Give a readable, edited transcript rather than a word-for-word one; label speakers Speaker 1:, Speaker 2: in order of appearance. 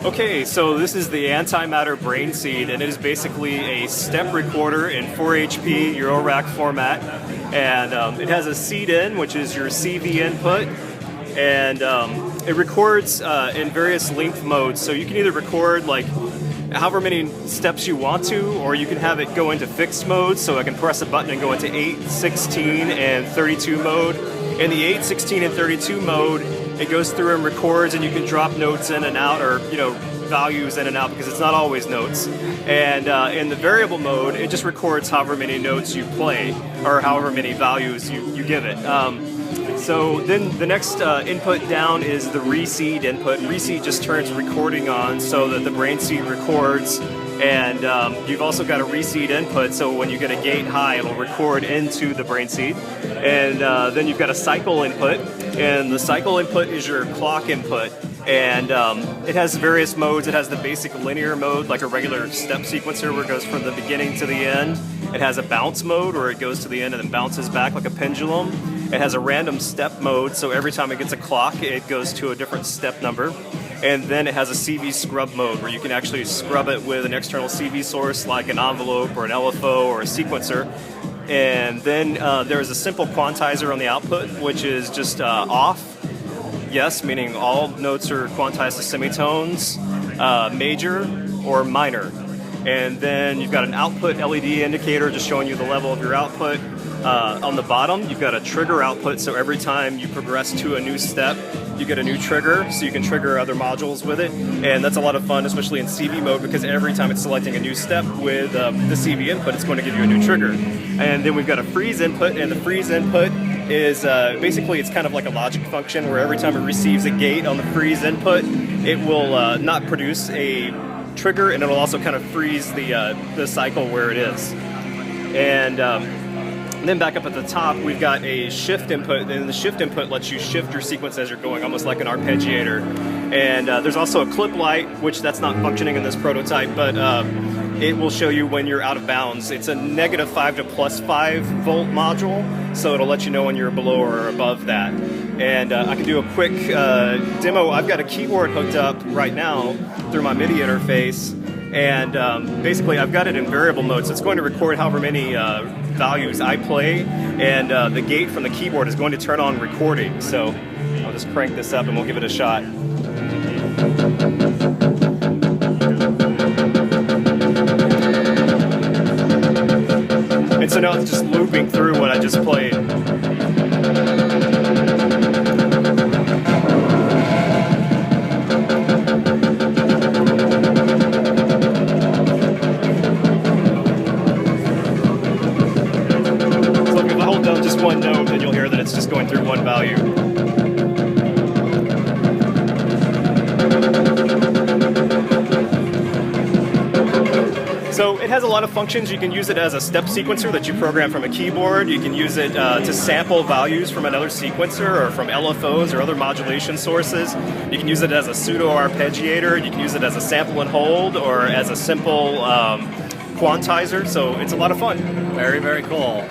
Speaker 1: Okay, so this is the antimatter brain seed, and it is basically a step recorder in 4 HP Eurorack format, and it has a seed in, which is your CV input, and it records in various length modes. So you can either record like however many steps you want to, or you can have it go into fixed mode, so I can press a button and go into 8, 16, and 32 mode. In the 8, 16, and 32 mode, it goes through and records, and you can drop notes in and out, or values in and out, because it's not always notes. And in the variable mode, it just records however many notes you play, or however many values you give it. So then the next input down is the reseed input. Reseed just turns recording on so that the brain seed records, and you've also got a reseed input, so when you get a gate high, it'll record into the brain seed. And then you've got a cycle input, and the cycle input is your clock input. And it has various modes. It has the basic linear mode, like a regular step sequencer where it goes from the beginning to the end. It has a bounce mode where it goes to the end and then bounces back like a pendulum. It has a random step mode, so every time it gets a clock, it goes to a different step number. And then it has a CV scrub mode where you can actually scrub it with an external CV source like an envelope or an LFO or a sequencer. And then there's a simple quantizer on the output, which is just off. Yes, meaning all notes are quantized to semitones, major or minor. And then you've got an output LED indicator just showing you the level of your output. On the bottom, you've got a trigger output, so every time you progress to a new step, you get a new trigger, so you can trigger other modules with it. And that's a lot of fun, especially in CV mode, because every time it's selecting a new step with the CV input, it's going to give you a new trigger. And then we've got a freeze input, and the freeze input is basically, it's kind of like a logic function where every time it receives a gate on the freeze input, it will not produce a trigger, and it'll also kind of freeze the cycle where it is. And then back up at the top, we've got a shift input, and the shift input lets you shift your sequence as you're going, almost like an arpeggiator. And there's also a clip light, which that's not functioning in this prototype, but it will show you when you're out of bounds. It's a -5 to +5 volt module, so it'll let you know when you're below or above that. And I can do a quick demo. I've got a keyboard hooked up right now through my MIDI interface, and basically I've got it in variable mode, so it's going to record however many values I play, and the gate from the keyboard is going to turn on recording. So I'll just crank this up and we'll give it a shot. And so now it's just looping through what I just played. One note, and you'll hear that it's just going through one value. So it has a lot of functions. You can use it as a step sequencer that you program from a keyboard. You can use it to sample values from another sequencer or from LFOs or other modulation sources. You can use it as a pseudo arpeggiator. You can use it as a sample and hold, or as a simple quantizer. So it's a lot of fun.
Speaker 2: Very, very cool.